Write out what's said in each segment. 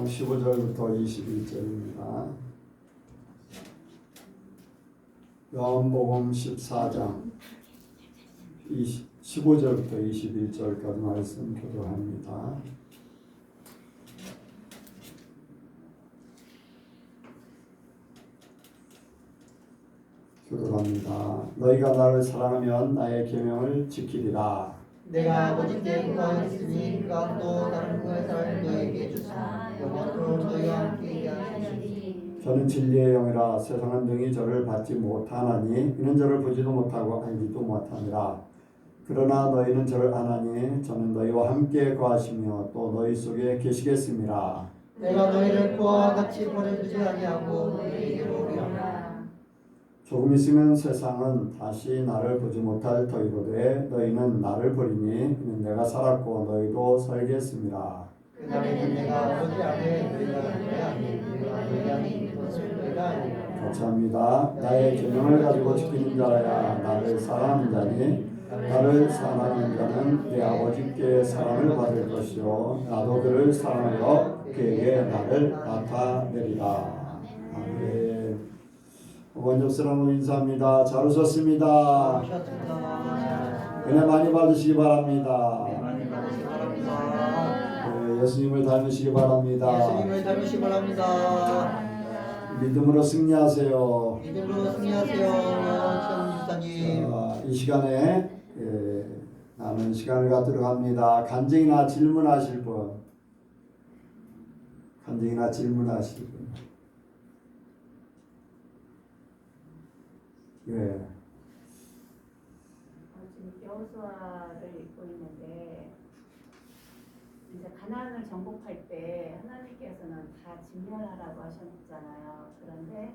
14장 15절부터 21절입니다. 요한복음 14장 15절부터 21절까지 말씀 교독합니다. 교독합니다. 너희가 나를 사랑하면 나의 계명을 지키리라. 내가 아버지께 구하였으니 그가 또 다른 구하사를 너희에게 주사 영원토록 너희와 함께 하시리니. 저는 진리의 영이라 세상은 능히 저를 받지 못하나니 이는 저를 보지도 못하고 알지도 못하니라. 그러나 너희는 저를 아나니 저는 너희와 함께 거하시며 또 너희 속에 계시겠습니다. 내가 너희를 그와 같이 보내주지 아니하고 너희에게로 오리라. 조금 있으면 세상은 다시 나를 보지 못할 터이로되 너희는 나를 보리니 이는 내가 살았고 너희도 살겠습니다. 그날에는 내가 아버지 안에 너희가 내 안에 너희가 너희 안에 있는 것을 너희가 알리라. 같이 합니다. 나의 계명을 가지고 지키는 자라야 나를 사랑하는 자니 나를 사랑하는 자는 내 아버지께 사랑을 받을 것이요 나도 그를 사랑하여 그에게 나를 나타내리라. 아멘. 원접스러운 인사합니다. 잘 오셨습니다. 은혜 많이 받으시기 바랍니다. 네, 예수님을 닮으시기 바랍니다. 예수님을 닮으시기 바랍니다. 믿음으로 승리하세요. 믿음으로 승리하세요, 최훈 집사님. 이 시간에 나는 시간을 갖도록 합니다. 간증이나 질문하실 분, 간증이나 질문하실 분. 예. 지금 여호수아를 읽고 있는데 이제 가나안을 정복할 때 하나님께서는 다 진멸하라고 하셨잖아요. 그런데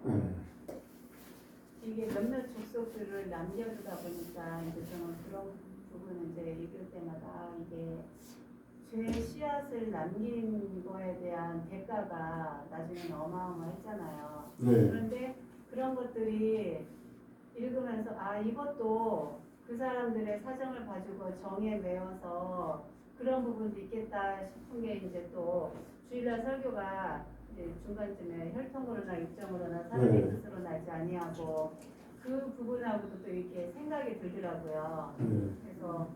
이게 몇몇 족속들을 남겨두다 보니까 이제 저는 그런 부분을 이제 읽을 때마다 이게 죄의 씨앗을 남긴 거에 대한 대가가 나중에는 어마어마했잖아요. 네. 그런데 그런 것들이 읽으면서 이것도 그 사람들의 사정을 봐주고 정에 매여서 그런 부분도 있겠다 싶은 게 이제 또 주일날 설교가 이제 중간쯤에 혈통으로나 육정으로나 사람의 뜻으로 나지 아니하고 그 부분하고도 또 이렇게 생각이 들더라고요. 그래서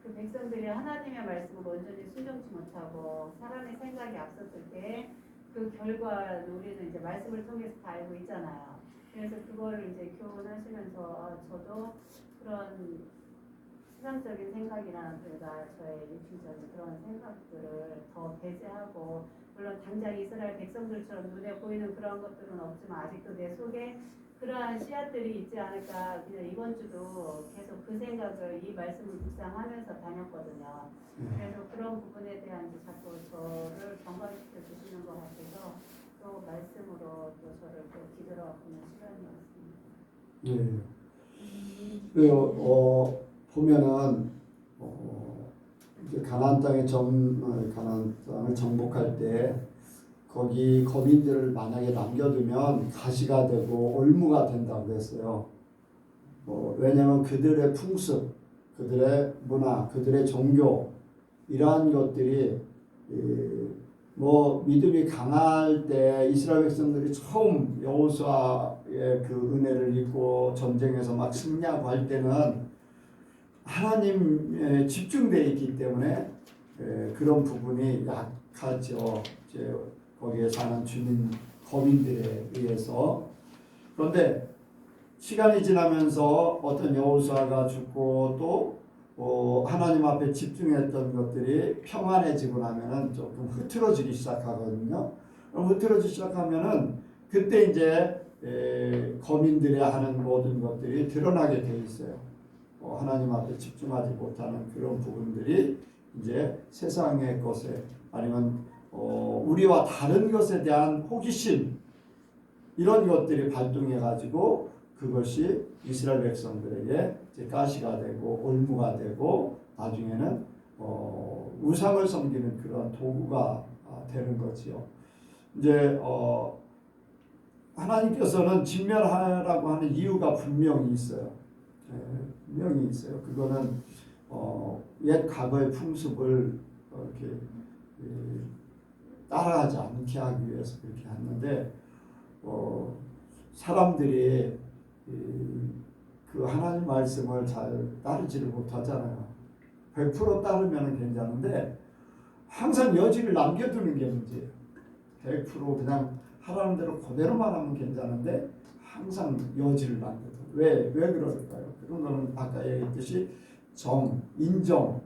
그 백성들이 하나님의 말씀을 온전히 순종치 못하고 사람의 생각이 앞섰을 때 그 결과는 우리는 이제 말씀을 통해서 다 알고 있잖아요. 그래서 그거를 이제 교훈하시면서 저도 그런 세상적인 생각이나 그러니까 저의 육신적인 그런 생각들을 더 배제하고 물론 당장 이스라엘 백성들처럼 눈에 보이는 그런 것들은 없지만 아직도 내 속에 그러한 씨앗들이 있지 않을까. 그냥 이번 주도 계속 그 생각을 이 말씀을 묵상하면서 다녔거든요. 그래서 그런 부분에 대한 자꾸 저를 경각시켜 주시는 것 같아서 또 말씀으로 또 저를 또 기도로 보는 시간이었습니다. 예. 보면은 이제 가나안 땅을 정복할 때 거기 거민들을 만약에 남겨두면 가시가 되고 올무가 된다고 그랬어요. 왜냐하면 그들의 풍습, 그들의 문화, 그들의 종교 이러한 것들이 믿음이 강할 때 이스라엘 백성들이 처음 여호수아의 그 은혜를 입고 전쟁에서 막 승리하고 할 때는 하나님에 집중되어 있기 때문에 그런 부분이 약하죠. 이제 거기에 사는 주민 거민들에 의해서. 그런데 시간이 지나면서 어떤 여호수아가 죽고 또 하나님 앞에 집중했던 것들이 평안해지고 나면은 조금 흐트러지기 시작하거든요. 흐트러지기 시작하면은 그때 이제 거민들이 하는 모든 것들이 드러나게 돼 있어요. 하나님 앞에 집중하지 못하는 그런 부분들이 이제 세상의 것에 아니면 우리와 다른 것에 대한 호기심 이런 것들이 발동해 가지고 그것이 이스라엘 백성들에게 이제 가시가 되고 올무가 되고 나중에는 우상을 섬기는 그런 도구가 되는 거지요. 이제 하나님께서는 진멸하라고 하는 이유가 분명히 있어요. 분명히 있어요. 그거는 옛 과거의 풍습을 이렇게 따라하지 않게 하기 위해서 그렇게 했는데 사람들이 그 하나님 말씀을 잘 따르지를 못하잖아요. 100% 따르면 괜찮은데 항상 여지를 남겨두는 게 문제예요. 100% 그냥 하라는 대로 그대로만 하면 괜찮은데 항상 여지를 남겨둬. 왜 그럴까요? 그런 거는 아까 얘기했듯이 정, 인정,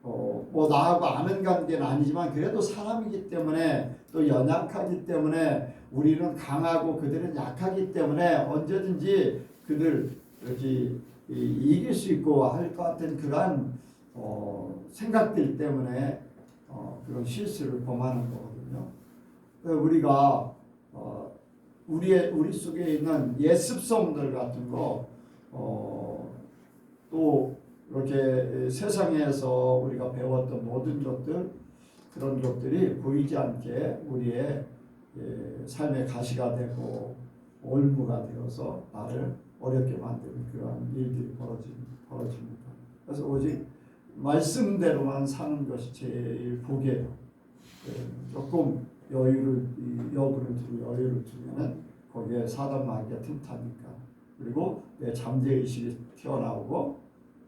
뭐 나하고 아는 관계는 아니지만 그래도 사람이기 때문에 또 연약하기 때문에 우리는 강하고 그들은 약하기 때문에 언제든지 그들 이렇게 이길 수 있고 할 것 같은 그러한 생각들 때문에 그런 실수를 범하는 거거든요. 우리가 우리 속에 있는 예습성들 같은 거 또 이렇게 세상에서 우리가 배웠던 모든 것들 그런 것들이 보이지 않게 우리의 삶의 가시가 되고 올무가 되어서 나를 어렵게 만드는 그런 일들이 벌어집니다. 그래서 오직 말씀대로만 사는 것이 제일 복이에요. 조금 여유를 두면은 거기에 사단 마귀가 틈타니까. 그리고 내 잠재의식이 튀어나오고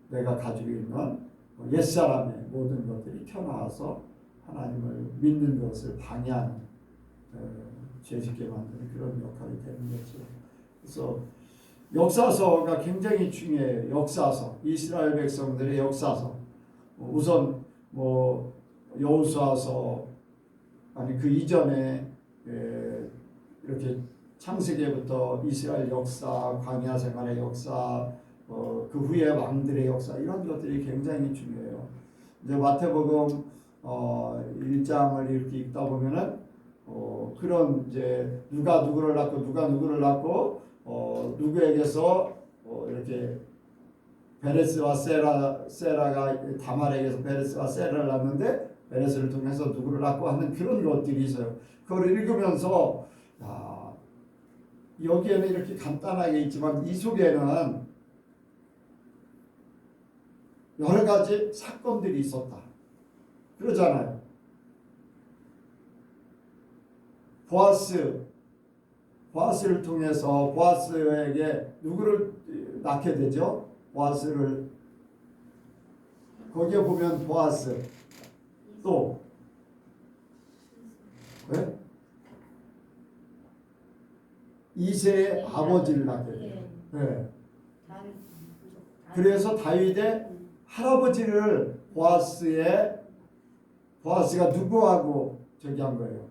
내가 가지고 있는 옛사람의 모든 것들이 튀어나와서 하나님을 믿는 것을 방해하는 죄짓게 만드는 그런 역할이 되는 거죠. 그래서 역사서가 굉장히 중요해요. 역사서, 이스라엘 백성들의 역사서. 우선 뭐 여호수아서 아니 그 이전에 이렇게 창세기부터 이스라엘 역사, 광야 생활의 역사, 그 후에 왕들의 역사 이런 것들이 굉장히 중요해요. 이제 마태복음 1장을 이렇게 읽다 보면은 그런 이제 누가 누구를 낳고 누구에게서 이렇게 베레스와 세라가 다말에게서 베레스와 세라를 낳는데 베레스를 통해서 누구를 낳고 하는 그런 것들이 있어요. 그걸 읽으면서 여기에는 이렇게 간단하게 있지만 이 속에는 여러 가지 사건들이 있었다. 그러잖아요. 보아스를 통해서 보아스에게 누구를 낳게 되죠? 보아스를 거기에 보면 보아스 또 네? 이새의 아버지를 낳게 돼요. 네. 그래서 다윗의 할아버지를 보아스가 누구하고 저기 한 거예요.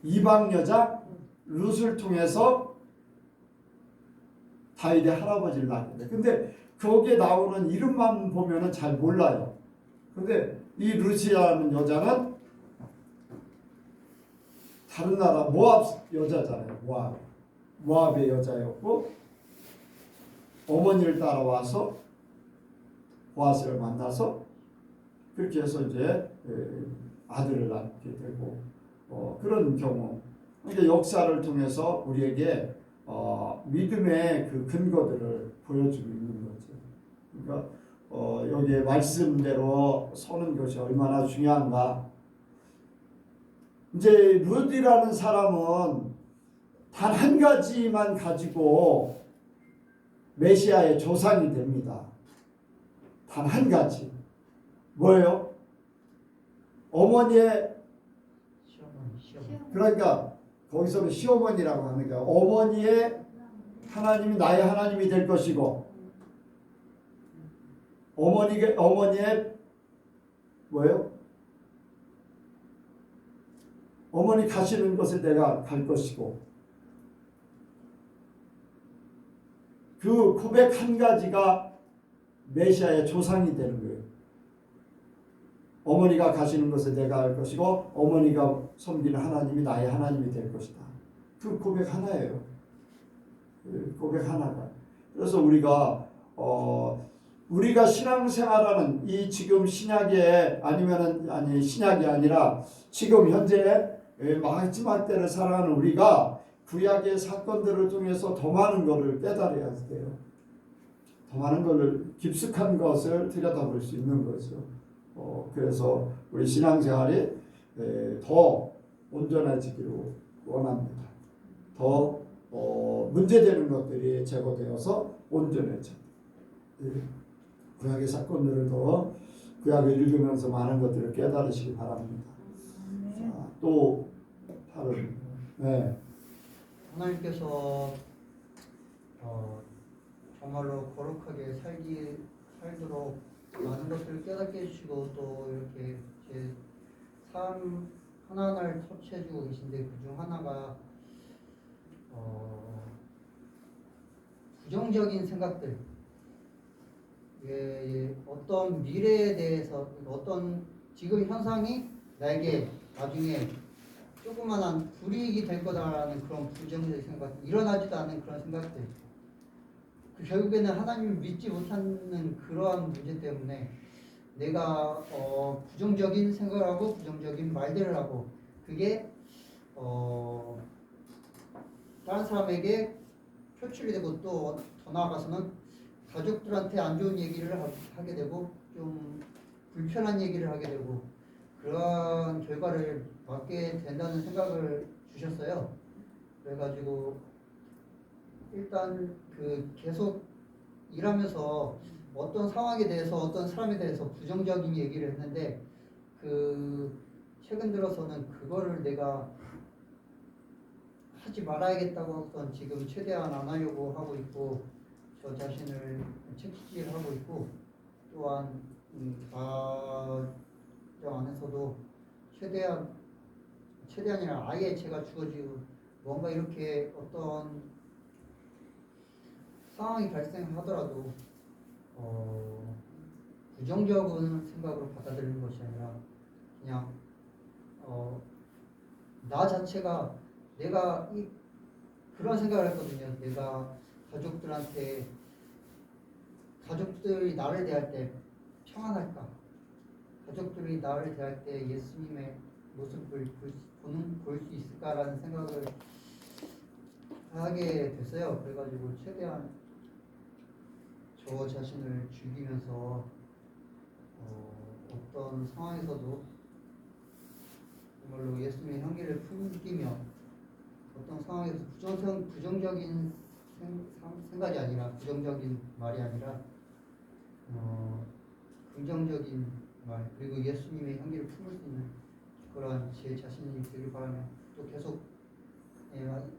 이방 여자 룻을 통해서 다윗의 할아버지를 낳게 돼. 근데 거기에 나오는 이름만 보면은 잘 몰라요. 근데 이 룻이라는 여자는 다른 나라 모압 여자잖아요. 모압의 여자였고 어머니를 따라와서 보아스를 만나서 그렇게 해서 이제 아들을 낳게 되고 그런 경우. 그러니까 역사를 통해서 우리에게 믿음의 그 근거들을 보여주고 있는 거죠. 그러니까 여기에 말씀대로 서는 것이 얼마나 중요한가. 이제 룻이라는 사람은 단 한 가지만 가지고 메시아의 조상이 됩니다. 단 한 가지. 뭐예요? 어머니의 그러니까 거기서는 시어머니라고 하는 거야. 어머니의 하나님이 나의 하나님이 될 것이고 어머니의 뭐예요? 어머니 가시는 곳에 내가 갈 것이고 그 고백 한 가지가 메시아의 조상이 되는 거예요. 어머니가 가시는 곳에 내가 갈 것이고 어머니가 섬기는 하나님이 나의 하나님이 될 것이다. 그 고백 하나예요. 고백 하나가. 그래서 우리가 신앙생활하는 이 지금 신약이 아니라 지금 현재 마지막 때를 살아가는 우리가 구약의 사건들을 통해서 더 많은 것을 깨달아야 돼요. 더 많은 것을 깊숙한 것을 들여다볼 수 있는 거죠. 그래서 우리 신앙생활이 더 온전해지기를 원합니다. 더 문제되는 것들이 제거되어서 온전해져. 구약의 사건들을 더 구약을 읽으면서 많은 것들을 깨달으시기 바랍니다. 자, 또 다른 네. 하나님께서 정말로 거룩하게 살도록 많은 것들을 깨닫게 해주시고 또 이렇게 제 삶 하나하나를 터치해주고 계신데 그중 하나가 부정적인 생각들, 어떤 미래에 대해서 어떤 지금 현상이 나에게 나중에 조그만한 불이익이 될 거다라는 그런 부정적인 생각, 일어나지도 않은 그런 생각들, 결국에는 하나님을 믿지 못하는 그러한 문제 때문에 내가 부정적인 생각을 하고 부정적인 말들을 하고 그게 다른 사람에게 표출이 되고 또 더 나아가서는 가족들한테 안 좋은 얘기를 하게 되고 좀 불편한 얘기를 하게 되고 그러한 결과를 맞게 된다는 생각을 주셨어요. 그래가지고 일단 계속 일하면서 어떤 상황에 대해서 어떤 사람에 대해서 부정적인 얘기를 했는데 최근 들어서는 그거를 내가 하지 말아야겠다고 하고선 지금 최대한 안 하려고 하고 있고 저 자신을 채찍질하고 있고 또한 가정 안에서도 최대한이라 아예 제가 죽어지고 뭔가 이렇게 어떤 상황이 발생하더라도 부정적인 생각으로 받아들이는 것이 아니라 그냥 나 자체가 내가 그런 생각을 했거든요. 내가 가족들이 나를 대할 때 평안할까? 가족들이 나를 대할 때 예수님의 모습을 볼 수 있을까라는 생각을 하게 됐어요. 그래가지고 최대한 저 자신을 죽이면서 어떤 상황에서도 정말로 예수님의 향기를 풍기며 어떤 상황에서 부정적인 생각이 아니라 부정적인 말이 아니라 긍정적인 말 그리고 예수님의 향기를 품을 수 있는 그런 제 자신이 되길 바라며 또 계속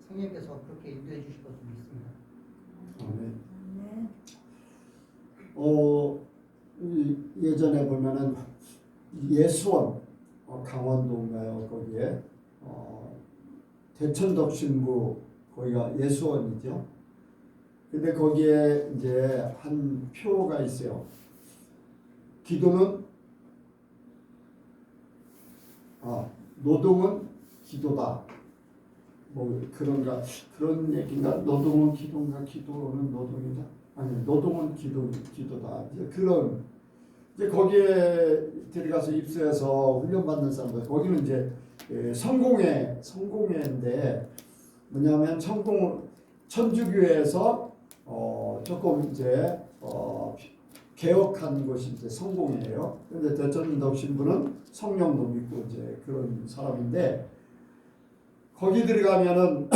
성령께서 그렇게 인도해 주실 것을 믿습니다. 예전에 보면은 예수원 강원도인가요? 거기에 대천덕 신부 거기가 예수원이죠. 근데 거기에 이제 한 표가 있어요. 기도는 노동은 기도다. 뭐 그런 얘기인가? 노동은 기도인가? 기도는 노동이다. 아니 노동은 기도다. 이제 거기에 들어가서 입소해서 훈련받는 사람들 거기는 이제 성공회인데 뭐냐면 천주교에서 조금 이제 개혁한 곳이 이제 성공회예요. 그런데 대천덕 신부는 성령도 믿고 이제 그런 사람인데 거기 들어가면은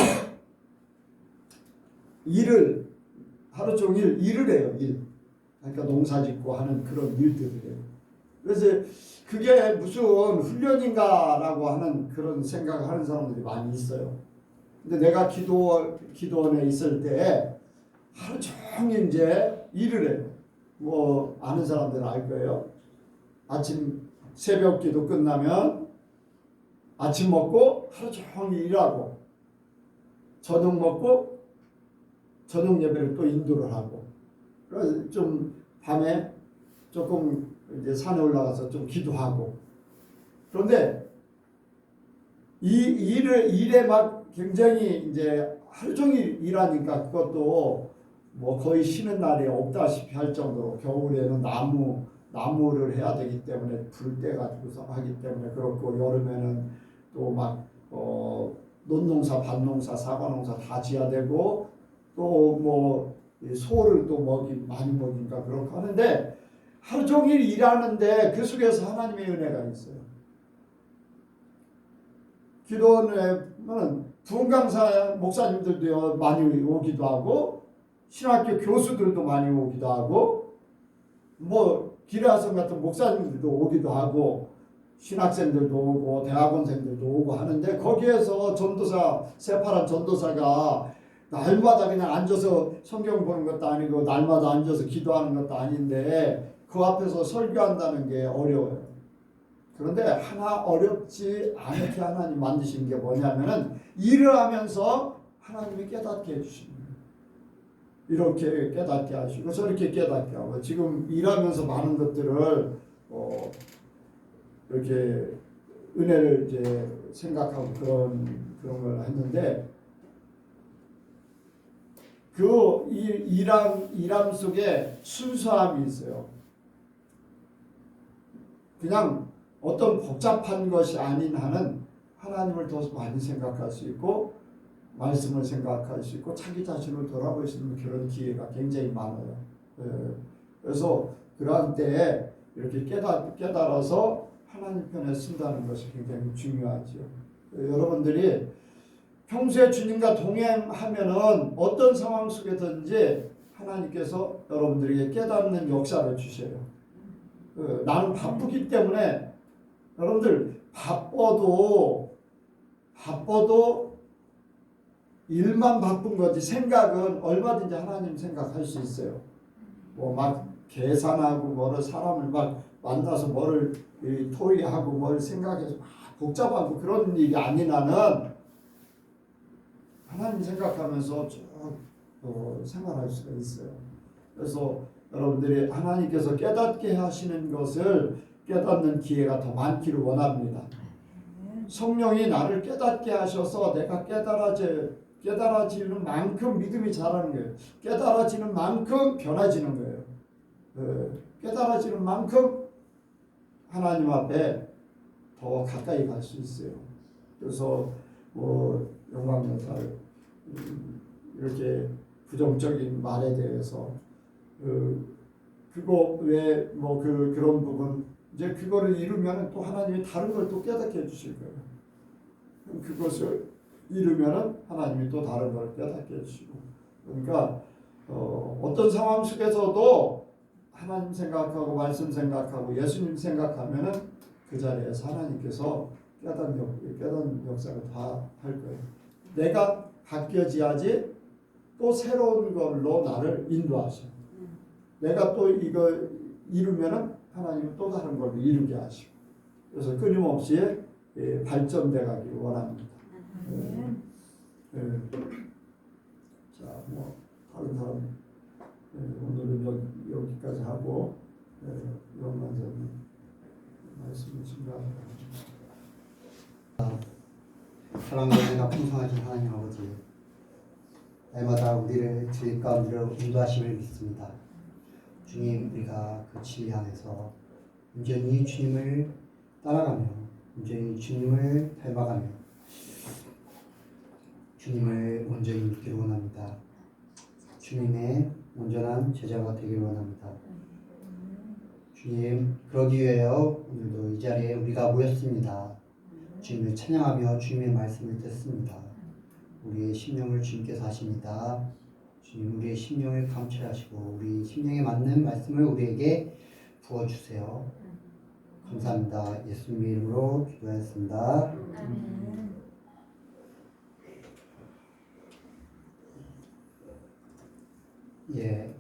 하루 종일 일을 해요. 그러니까 농사짓고 하는 그런 일들을 해요. 그래서 그게 무슨 훈련인가라고 하는 그런 생각을 하는 사람들이 많이 있어요. 근데 내가 기도원에 있을 때 하루 종일 이제 일을 해요. 뭐 아는 사람들은 알 거예요. 아침 새벽 기도 끝나면 아침 먹고 하루 종일 일하고 저녁 먹고 저녁 예배를 또 인도를 하고 그래서 좀 밤에 조금 이제 산에 올라가서 좀 기도하고 그런데 이 일에 막 굉장히 이제 하루 종일 일하니까 그것도 뭐 거의 쉬는 날이 없다시피 할 정도로 겨울에는 나무를 해야 되기 때문에 불 떼 가지고서 하기 때문에 그렇고 여름에는 또 막 논농사, 밭농사, 사과농사 다 지어야 되고 또 뭐 소를 또 많이 먹이니까 그렇게 하는데 하루 종일 일하는데 그 속에서 하나님의 은혜가 있어요. 기도원에는 부흥강사 목사님들도 많이 오기도 하고 신학교 교수들도 많이 오기도 하고 뭐 기라성 같은 목사님들도 오기도 하고 신학생들도 오고 대학원생들도 오고 하는데 거기에서 전도사 세파란 전도사가 날마다 그냥 앉아서 성경 보는 것도 아니고 날마다 앉아서 기도하는 것도 아닌데 그 앞에서 설교한다는 게 어려워요. 그런데 하나 어렵지 않게 하나님 만드신 게 뭐냐면은 일을 하면서 하나님이 깨닫게 해주시는 거예요. 이렇게 깨닫게 하시고 저렇게 깨닫게 하고 지금 일하면서 많은 것들을 이렇게 은혜를 이제 생각하고 그런 걸 했는데 그 일함 속에 순수함이 있어요. 그냥 어떤 복잡한 것이 아닌 한은 하나님을 더 많이 생각할 수 있고 말씀을 생각할 수 있고 자기 자신을 돌아볼 수 있는 그런 기회가 굉장히 많아요. 그래서 그러한 때에 이렇게 깨달아서 하나님 편에 쓴다는 것이 굉장히 중요하죠. 여러분들이 평소에 주님과 동행하면은 어떤 상황 속에든지 하나님께서 여러분들에게 깨닫는 역사를 주셔요. 나는 바쁘기 때문에 여러분들 바빠도 일만 바쁜 거지 생각은 얼마든지 하나님 생각할 수 있어요. 뭐 막 계산하고 뭐를 사람을 막 만나서 뭐를 토의하고 뭘 생각해서 막 복잡하고 그런 일이 아닌 한은 하나님 생각하면서 쭉 생활할 수가 있어요. 그래서 여러분들이 하나님께서 깨닫게 하시는 것을 깨닫는 기회가 더 많기를 원합니다. 성령이 나를 깨닫게 하셔서 내가 깨달아지는 만큼 믿음이 자라는 거예요. 깨달아지는 만큼 변화지는 거예요. 깨달아지는 만큼 하나님 앞에 더 가까이 갈 수 있어요. 그래서 영광연사를 이렇게 부정적인 말에 대해서 그거 왜 그런 부분 이제 그거를 이루면 또 하나님이 다른 걸 또 깨닫게 해주실 거예요. 그것을 이루면은 하나님이 또 다른 걸 깨닫게 해주시고 그러니까 어떤 상황 속에서도 하나님 생각하고 말씀 생각하고 예수님 생각하면은 그 자리에서 하나님께서 깨닫는 역사를 다 할 거예요. 내가 바뀌어져야지 또 새로운 걸로 나를 인도하셔. 내가 또 이거 이루면은 하나님은 또 다른 걸로 이루게 하시고. 그래서 끊임없이 발전돼 가기를 원합니다. 자, 뭐 다른 사람 오늘은 여기까지 하고 영만전 말씀을 증가합니다. 사랑과 은혜가 풍성하신 하나님 아버지, 날마다 우리를 주님 가운데로 인도하심을 믿습니다. 주님, 우리가 그 진리 안에서 온전히 주님을 따라가며 온전히 주님을 닮아가며 주님을 온전히 믿기를 원합니다. 주님의 온전한 제자가 되기를 원합니다. 주님, 그러기 위하여 오늘도 이 자리에 우리가 모였습니다. 주님을 찬양하며 주님의 말씀을 듣습니다. 우리의 심령을 주님께서 하십니다. 주님, 우리의 심령을 감찰하시고 우리 심령에 맞는 말씀을 우리에게 부어주세요. 감사합니다. 예수님의 이름으로 기도하였습니다. 아멘. 예,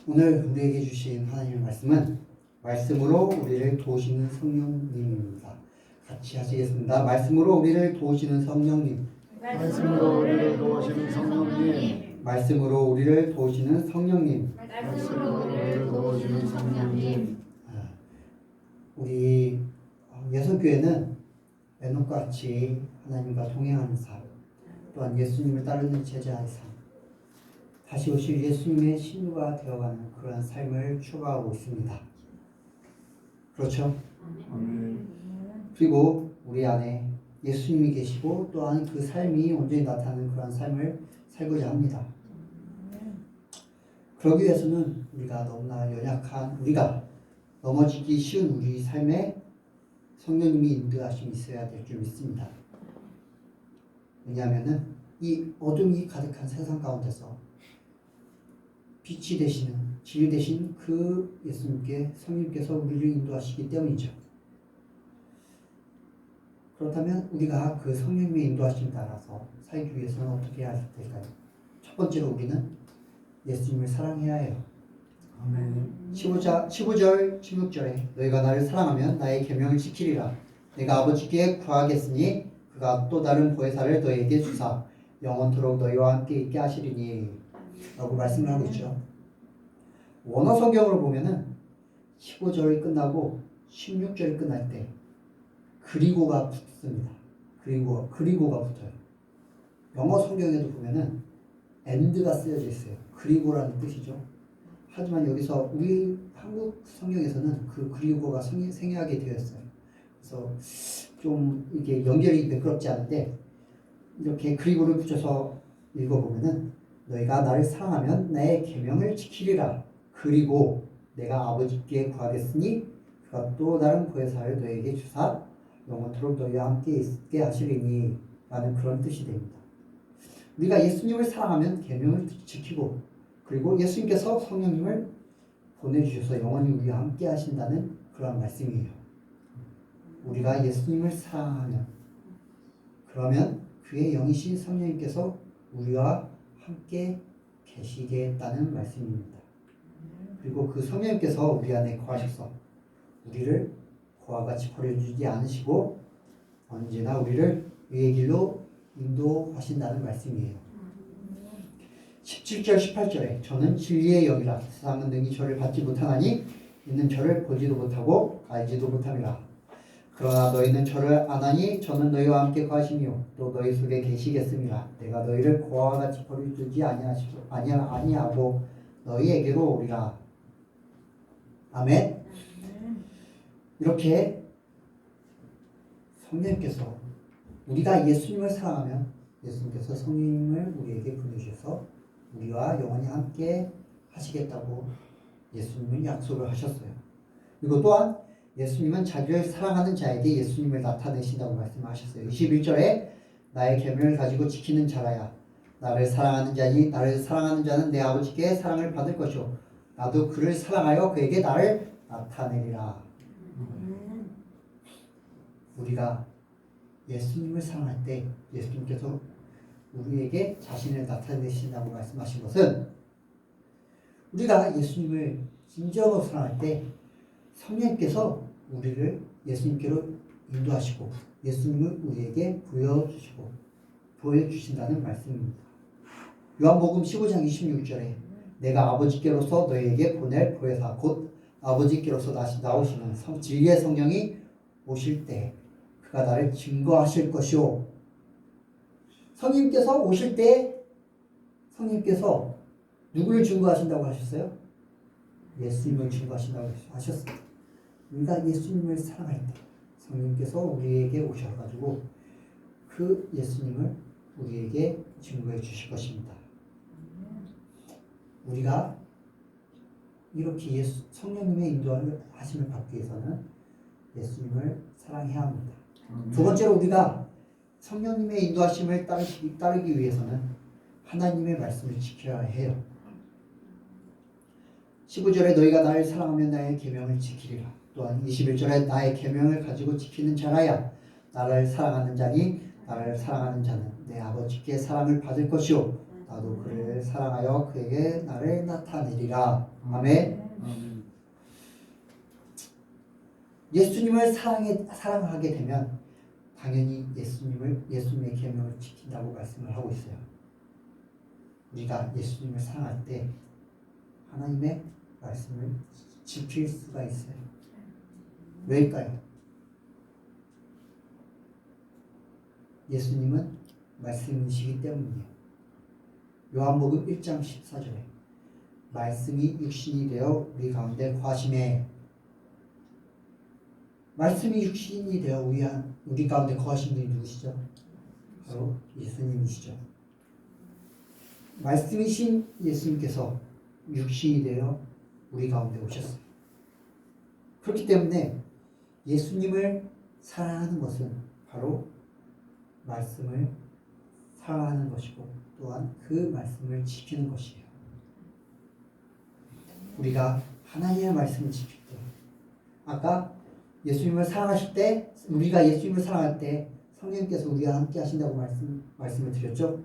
오늘 우리에게 주신 하나님의 말씀은 말씀으로 우리를 도우시는 성령님입니다. 같이 하시겠습니다. 말씀으로 우리를 도우시는 성령님. 말씀으로 우리를 도우시는 성령님. 말씀으로 우리를 도우시는 성령님. 말씀으로 우리를 도우시는 성령님. 우리 예선교회는 에녹과 같이 하나님과 동행하는 삶, 또한 예수님을 따르는 제자의 삶, 다시 오실 예수님의 신부가 되어가는 그러한 삶을 추구하고 있습니다. 그렇죠? 아멘. 그리고 우리 안에 예수님이 계시고 또한 그 삶이 온전히 나타나는 그런 삶을 살고자 합니다. 그러기 위해서는 우리가 너무나 연약한 우리가 넘어지기 쉬운 우리 삶에 성령님이 인도하심이 있어야 될 줄 믿습니다. 왜냐하면은 이 어둠이 가득한 세상 가운데서 빛이 되시는 진리 되신 그 예수님께 성령님께서 우리를 인도하시기 때문이죠. 그렇다면 우리가 그 성령님의 인도하심에 따라서 살기 위해서는 어떻게 해야 될까요? 첫 번째로 우리는 예수님을 사랑해야 해요. 아멘. 15절, 16절에 너희가 나를 사랑하면 나의 계명을 지키리라. 내가 아버지께 구하겠으니 그가 또 다른 보혜사를 너희에게 주사 영원토록 너희와 함께 있게 하시리니 라고 말씀을 하고 있죠. 원어 성경으로 보면은 15절이 끝나고 16절이 끝날 때 그리고가 붙습니다. 그리고가 붙어요. 영어 성경에도 보면은 and가 쓰여져 있어요. 그리고라는 뜻이죠. 하지만 여기서 우리 한국 성경에서는 그 그리고가 생략하게 되어 있어요. 그래서 좀 이게 연결이 매끄럽지 않은데 이렇게 그리고를 붙여서 읽어보면은 너희가 나를 사랑하면 내 계명을 지키리라. 그리고 내가 아버지께 구하겠으니 그가 또 다른 보혜사를 너희에게 주사 영원토록 너희와 함께 있게 하시리니 라는 그런 뜻이 됩니다. 우리가 예수님을 사랑하면 계명을 지키고 그리고 예수님께서 성령님을 보내주셔서 영원히 우리와 함께 하신다는 그런 말씀이에요. 우리가 예수님을 사랑하면 그러면 그의 영이신 성령님께서 우리와 함께 계시겠다는 말씀입니다. 그리고 그 성령님께서 우리 안에 거하셔서 우리를 그와 같이 버려주지 않으시고 언제나 우리를 의의 길로 인도하신다는 말씀이에요. 17절 18절에 저는 진리의 영이라 세상은 능히 저를 받지 못하나니 있는 저를 보지도 못하고 알지도 못함이라. 그러나 너희는 저를 아나니 저는 너희와 함께 거하시며 또 너희 속에 계시겠습니다. 내가 너희를 그와 같이 버려두지 아니하고 너희에게로 오리라. 아멘. 이렇게 성령님께서 우리가 예수님을 사랑하면 예수님께서 성령님을 우리에게 보내주셔서 우리와 영원히 함께 하시겠다고 예수님은 약속을 하셨어요. 그리고 또한 예수님은 자기를 사랑하는 자에게 예수님을 나타내신다고 말씀하셨어요. 21절에 나의 계명을 가지고 지키는 자라야 나를 사랑하는 자니 나를 사랑하는 자는 내 아버지께 사랑을 받을 것이요 나도 그를 사랑하여 그에게 나를 나타내리라. 우리가 예수님을 사랑할 때 예수님께서 우리에게 자신을 나타내신다고 말씀하신 것은 우리가 예수님을 진정으로 사랑할 때 성령님께서 우리를 예수님께로 인도하시고 예수님을 우리에게 보여주신다는 말씀입니다. 요한복음 15장 26절에 내가 아버지께로서 너희에게 보낼 보혜사 곧 아버지께로서 나오시는 진리의 성령이 오실 때 그가 나를 증거하실 것이요. 성령님께서 오실 때 성령님께서 누구를 증거하신다고 하셨어요? 예수님을 증거하신다고 하셨어요. 우리가 예수님을 사랑할 때 성령님께서 우리에게 오셔가지고 그 예수님을 우리에게 증거해 주실 것입니다. 우리가 이렇게 성령님의 인도하심을 받기 위해서는 예수님을 사랑해야 합니다. 두 번째로 우리가 성령님의 인도하심을 따르기 위해서는 하나님의 말씀을 지켜야 해요. 15절에 너희가 나를 사랑하면 나의 계명을 지키리라. 또한 21절에 나의 계명을 가지고 지키는 자라야 나를 사랑하는 자니 나를 사랑하는 자는 내 아버지께 사랑을 받을 것이요 나도 그를 사랑하여 그에게 나를 나타내리라. 아멘. 예수님을 사랑하게 되면 당연히 예수님의 계명을 지킨다고 말씀을 하고 있어요. 우리가 예수님을 사랑할 때 하나님의 말씀을 지킬 수가 있어요. 왜일까요? 예수님은 말씀이시기 때문이에요. 요한복음 1장 14절에 말씀이 육신이 되어 우리 가운데 거하심에 말씀이 육신이 되어 우리 가운데 거하신 분이 누구시죠? 바로 예수님이시죠. 말씀이신 예수님께서 육신이 되어 우리 가운데 오셨어요. 그렇기 때문에 예수님을 사랑하는 것은 바로 말씀을 사랑하는 것이고 또한 그 말씀을 지키는 것이에요. 우리가 하나님의 말씀을 지킬 때, 아까 예수님을 사랑하실 때, 우리가 예수님을 사랑할 때 성령께서 우리와 함께 하신다고 말씀을 드렸죠.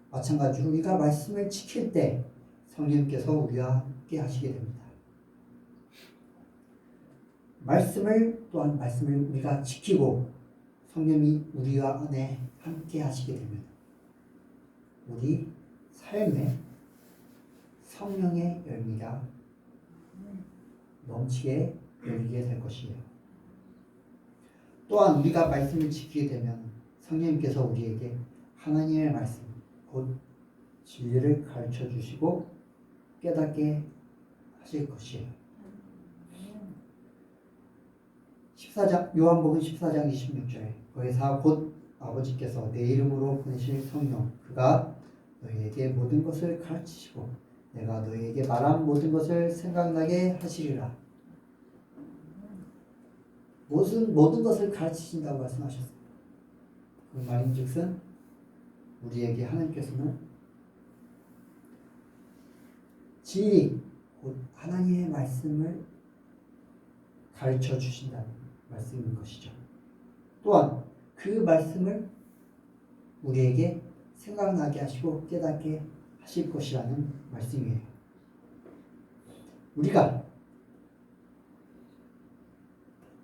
마찬가지로 우리가 말씀을 지킬 때 성령께서 우리와 함께 하시게 됩니다. 말씀을 우리가 지키고 성령이 우리와 안에 함께 하시게 되면 우리 삶에 성령의 열매가 넘치게 열리게 될 것이에요. 또한 우리가 말씀을 지키게 되면 성령님께서 우리에게 하나님의 말씀, 곧 진리를 가르쳐 주시고 깨닫게 하실 것이에요. 14장, 요한복음 14장 26절에 거기서 곧 아버지께서 내 이름으로 보내실 성령, 그가 너희에게 모든 것을 가르치시고 내가 너희에게 말한 모든 것을 생각나게 하시리라. 모든 것을 가르치신다고 말씀하셨습니다. 그 말인즉슨 우리에게 하나님께서는 진리, 곧 하나님의 말씀을 가르쳐 주신다는 말씀인 것이죠. 또한 그 말씀을 우리에게 생각나게 하시고 깨닫게 하실 것이라는 말씀이에요. 우리가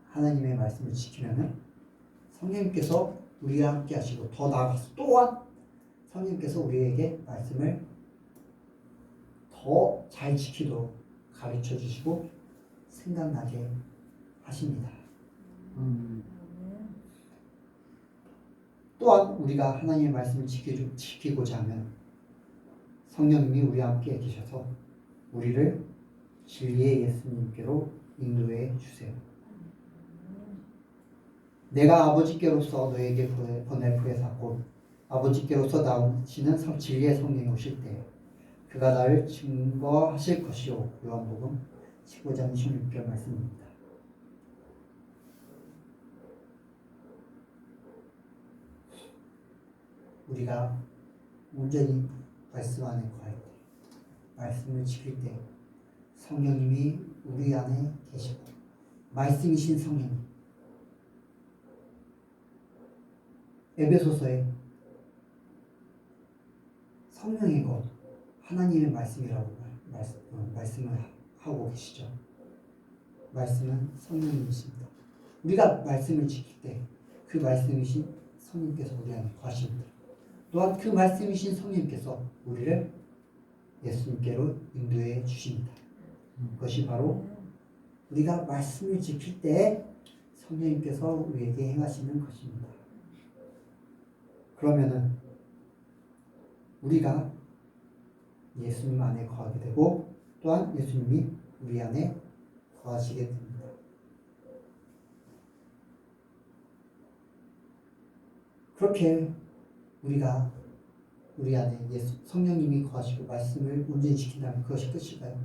하나님의 말씀을 지키면 성령님께서 우리와 함께 하시고 더 나아가서 또한 성령님께서 우리에게 말씀을 더 잘 지키도록 가르쳐 주시고 생각나게 하십니다. 또한 우리가 하나님의 말씀을 지키고자 하면 성령님이 우리와 함께 계셔서 우리를 진리의 예수님께로 인도해 주세요. 내가 아버지께로서 너에게 보낼 후에사 곧 아버지께로서 나오시는 진리의 성령이 오실 때 그가 나를 증거하실 것이요. 요한복음 15장 26절 말씀입니다. 우리가 온전히 말씀 안에 거할 때, 말씀을 지킬 때 성령님이 우리 안에 계시고 말씀이신 성령님, 에베소서에 성령의 것, 하나님의 말씀이라고 말씀을 하고 계시죠. 말씀은 성령님이십니다. 우리가 말씀을 지킬 때 그 말씀이신 성령님께서 우리 안에 거하십니다. 또한 그 말씀이신 성령님께서 우리를 예수님께로 인도해 주십니다. 그것이 바로 우리가 말씀을 지킬 때 성령님께서 우리에게 행하시는 것입니다. 그러면은 우리가 예수님 안에 거하게 되고 또한 예수님이 우리 안에 거하시게 됩니다. 그렇게 우리가 우리 안에 성령님이 거하시고 말씀을 온전히 지킨다면 그것이 끝일까요?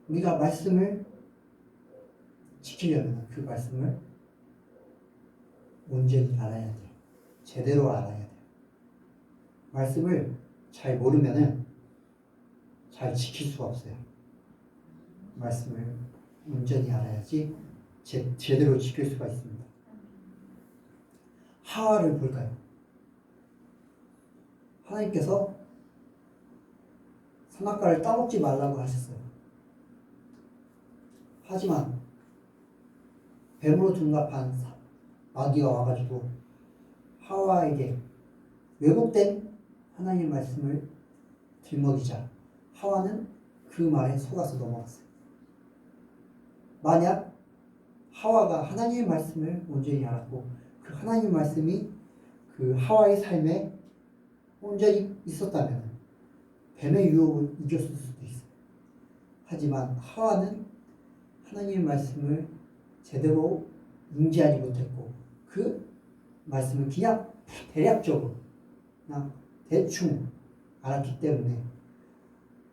우리가 말씀을 지키려면 그 말씀을 온전히 알아야 돼요. 제대로 알아야 돼요. 말씀을 잘 모르면은 잘 지킬 수가 없어요. 말씀을 온전히 알아야지 제대로 지킬 수가 있습니다. 하와를 볼까요? 하나님께서 선악과를 따먹지 말라고 하셨어요. 하지만 뱀으로 둔갑한 마귀가 와가지고 하와에게 왜곡된 하나님의 말씀을 들먹이자 하와는 그 말에 속아서 넘어갔어요. 만약 하와가 하나님의 말씀을 온전히 알았고 그 하나님의 말씀이 그 하와의 삶에 온전히 있었다면 뱀의 유혹을 이겼을 수도 있어요. 하지만 하와는 하나님의 말씀을 제대로 인지하지 못했고 그 말씀을 그냥 대략적으로 그냥 대충 알았기 때문에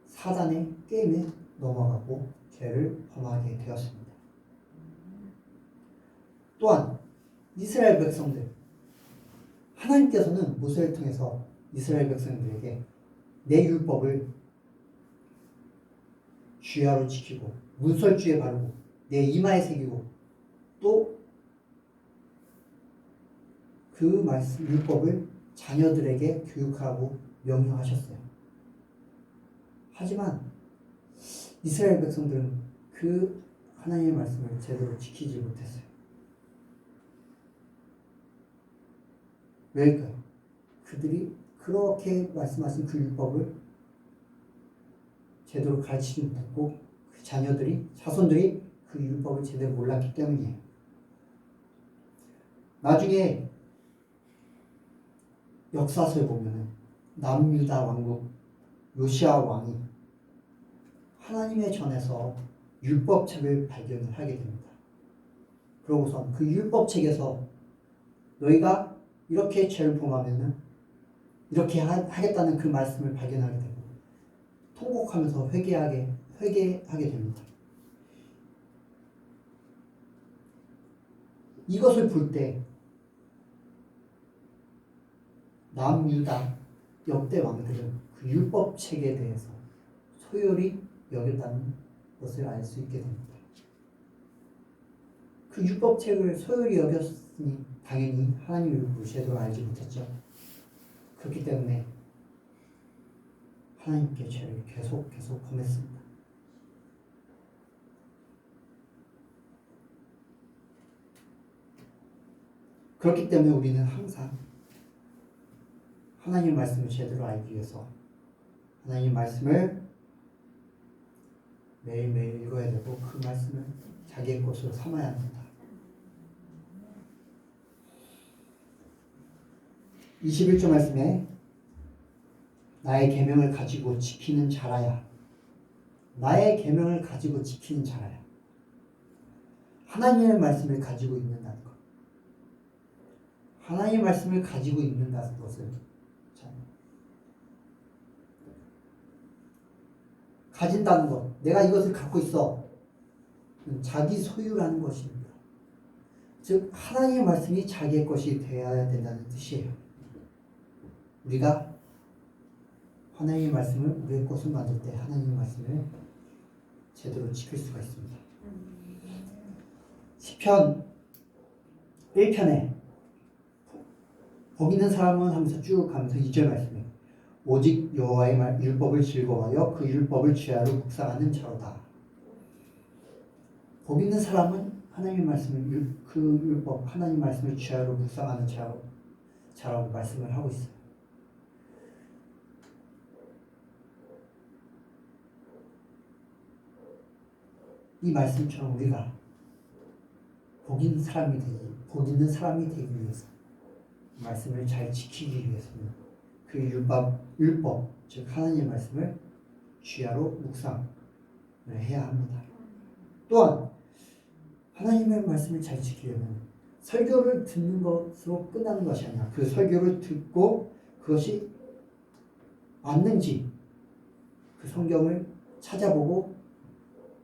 사단의 게임에 넘어가고 죄를 범하게 되었습니다. 또한 이스라엘 백성들 하나님께서는 모세를 통해서 이스라엘 백성들에게 내 율법을 주야로 지키고 문설주에 바르고 내 이마에 새기고 또 그 말씀 율법을 자녀들에게 교육하라고 명령하셨어요. 하지만 이스라엘 백성들은 그 하나님의 말씀을 제대로 지키지 못했어요. 왜일까요? 그들이 그렇게 말씀하신 그 율법을 제대로 가르치지 못했고 그 자손들이 그 율법을 제대로 몰랐기 때문이에요. 나중에 역사서에 보면은 남유다 왕국 요시야 왕이 하나님의 전에서 율법책을 발견을 하게 됩니다. 그러고선 그 율법책에서 너희가 이렇게 죄를 범하면은 이렇게 하겠다는 그 말씀을 발견하게 되고 통곡하면서 회개하게 됩니다. 이것을 볼 때 남유다 역대 왕들은 그 율법책에 대해서 소홀히 여겼다는 것을 알 수 있게 됩니다. 그 율법책을 소홀히 여겼으니 당연히 하나님의 율법을 제대로 알지 못했죠. 그렇기 때문에 하나님께 죄를 계속 범했습니다. 그렇기 때문에 우리는 항상 하나님의 말씀을 제대로 알기 위해서 하나님의 말씀을 매일매일 읽어야 되고 그 말씀을 자기의 것으로 삼아야 합니다. 21절 말씀에 나의 계명을 가지고 지키는 자라야. 나의 계명을 가지고 지키는 자라야. 하나님의 말씀을 가지고 있는다는 것. 하나님의 말씀을 가지고 있는다는 것을 가진다는 것. 내가 이것을 갖고 있어. 자기 소유라는 것입니다. 즉 하나님의 말씀이 자기의 것이 되어야 된다는 뜻이에요. 우리가 하나님의 말씀을 우리의 것을 만들 때 하나님의 말씀을 제대로 지킬 수가 있습니다. 시편 1편에 복 있는 사람은 하면서 쭉 가면서 2절 말씀에 오직 여호와의 율법을 즐거워하여 그 율법을 주야로 묵상하는 자로다. 복 있는 사람은 하나님의 말씀을 그 율법 하나님 말씀을 주야로 묵상하는 자라고 말씀을 하고 있어요. 이 말씀처럼 우리가 복 있는 사람이 되기 위해서 말씀을 잘 지키기 위해서는 그 율법 즉 하나님의 말씀을 주야로 묵상을 해야 합니다. 또한 하나님의 말씀을 잘 지키려면 설교를 듣는 것으로 끝나는 것이 아니라 그 설교를 듣고 그것이 맞는지 그 성경을 찾아보고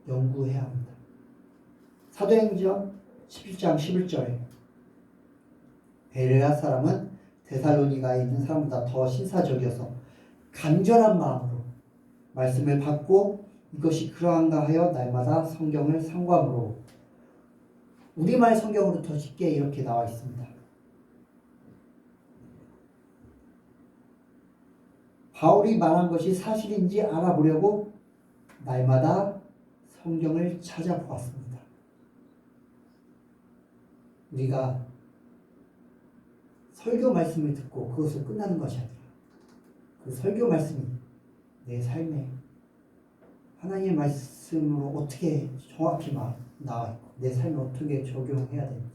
연구해야 합니다. 사도행전 17장 11절에 베레아 사람은 데살로니가에 있는 사람보다 더 신사적이어서 간절한 마음으로 말씀을 받고 이것이 그러한가 하여 날마다 성경을 상고함으로 우리말 성경으로 더 쉽게 이렇게 나와 있습니다. 바울이 말한 것이 사실인지 알아보려고 날마다 성경을 찾아보았습니다. 우리가 설교 말씀을 듣고 그것을 끝나는 것이 아니라 그 설교 말씀이 내 삶에 하나님의 말씀으로 어떻게 정확히 나와 있고 내 삶에 어떻게 적용해야 되는지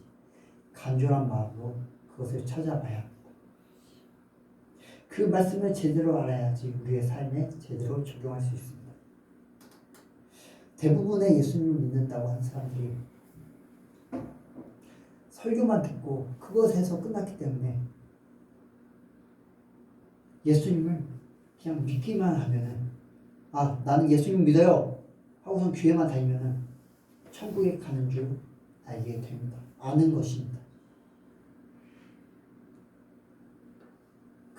간절한 마음으로 그것을 찾아봐야 합니다. 그 말씀을 제대로 알아야지 우리의 삶에 제대로 적용할 수 있습니다. 대부분의 예수님을 믿는다고 하는 사람들이 설교만 듣고 그것에서 끝났기 때문에 예수님을 그냥 믿기만 하면은 나는 예수님 믿어요 하고선 교회만 다니면은 천국에 가는 줄 알게 됩니다. 아는 것입니다.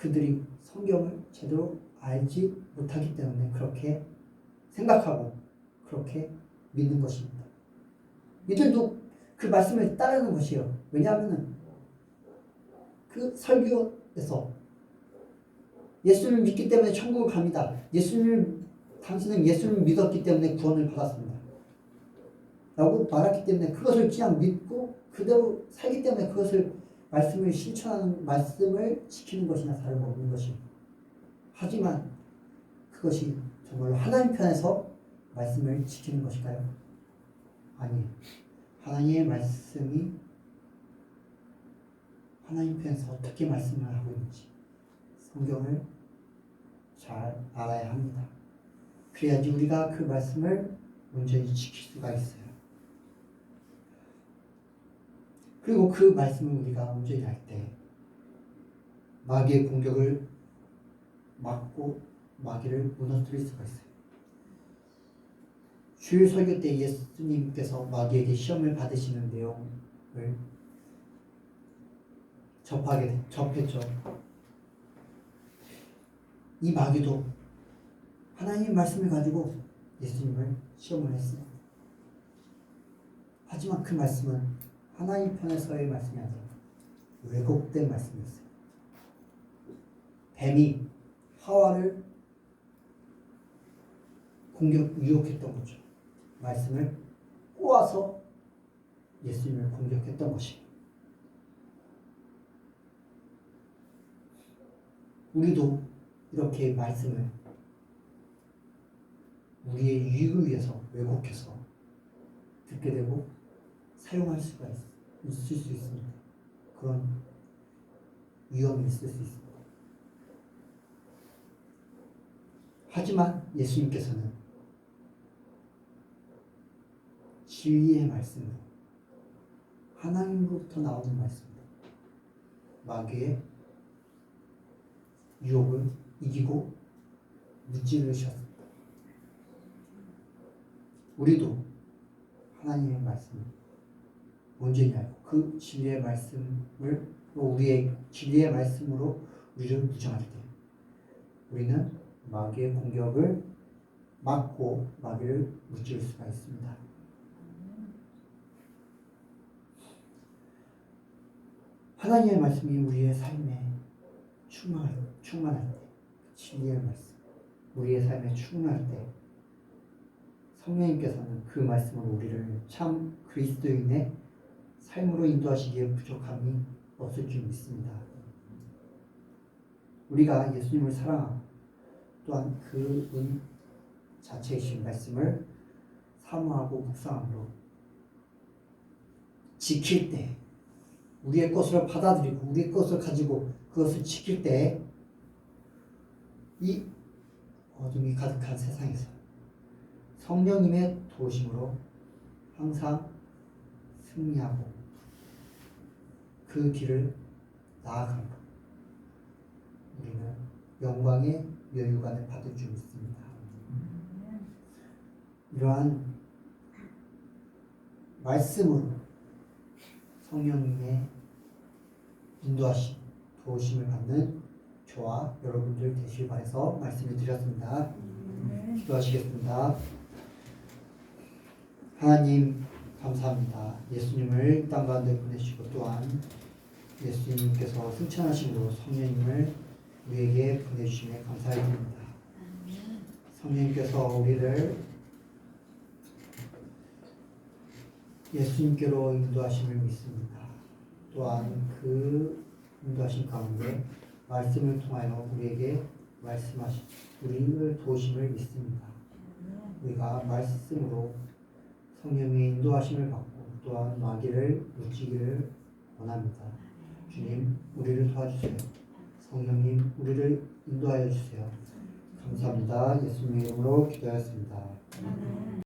그들이 성경을 제대로 알지 못하기 때문에 그렇게 생각하고 그렇게 믿는 것입니다. 이들도 그 말씀을 따르는 것이에요. 왜냐하면 그 설교에서 예수를 믿기 때문에 천국을 갑니다. 당신은 예수를 믿었기 때문에 구원을 받았습니다. 라고 말했기 때문에 그것을 그냥 믿고 그대로 살기 때문에 그것을 말씀을 실천하는, 말씀을 지키는 것이나 다름없는 것입니다. 하지만 그것이 정말 하나님 편에서 말씀을 지키는 것일까요? 아니에요. 하나님의 말씀이 하나님 편에서 어떻게 말씀을 하고 있는지 성경을 잘 알아야 합니다. 그래야지 우리가 그 말씀을 온전히 지킬 수가 있어요. 그리고 그 말씀을 우리가 온전히 할 때 마귀의 공격을 막고 마귀를 무너뜨릴 수가 있어요. 주일 설교 때 예수님께서 마귀에게 시험을 받으시는 내용을 접했죠. 이 마귀도 하나님의 말씀을 가지고 예수님을 시험을 했어요. 하지만 그 말씀은 하나님 편에서의 말씀이 아니라 왜곡된 말씀이었어요. 뱀이 하와를 유혹했던 거죠. 말씀을 꼬아서 예수님을 공격했던 것입니다. 우리도 이렇게 말씀을 우리의 유익을 위해서 왜곡해서 듣게 되고 사용할 수가 있을 수 있습니다. 그런 위험이 있을 수 있습니다. 하지만 예수님께서는 진리의 말씀으로 하나님으로부터 나오는 말씀으로 마귀의 유혹을 이기고 무찌르셨습니다. 우리도 하나님의 말씀을 온전히 알고 그 진리의 말씀을 우리의 진리의 말씀으로 우리를 무장할 때 우리는 마귀의 공격을 막고 마귀를 무찌를 수가 있습니다. 하나님의 말씀이 우리의 삶에 충만할 때, 진리의 말씀, 우리의 삶에 충만할 때 성령님께서는 그 말씀으로 우리를 참 그리스도인의 삶으로 인도하시기에 부족함이 없을 줄 믿습니다. 우리가 예수님을 사랑하고 또한 그 은 자체이신 말씀을 사모하고 묵상함으로 지킬 때 우리의 것으로 받아들이고 우리의 것을 가지고 그것을 지킬 때 이 어둠이 가득한 세상에서 성령님의 도우심으로 항상 승리하고 그 길을 나아갑니다. 우리는 영광의 여유관을 받을 줄 믿습니다. 이러한 말씀으로 성령님의 인도하심, 도우심을 받는 저와 여러분들 되시길 바라서 말씀을 드렸습니다. 기도하시겠습니다. 하나님 감사합니다. 예수님을 땅 가운데 보내시고 또한 예수님께서 승천하심으로 성령님을 우리에게 보내주심에 감사드립니다. 성령님께서 우리를 예수님께로 인도하심을 믿습니다. 또한 그 인도하심 가운데 말씀을 통하여 우리에게 말씀하신 우리를 도우심을 믿습니다. 우리가 말씀으로 성령의 인도하심을 받고 또한 마귀를 무찌기를 원합니다. 주님, 우리를 도와주세요. 성령님, 우리를 인도하여 주세요. 감사합니다. 예수님의 이름으로 기도하였습니다.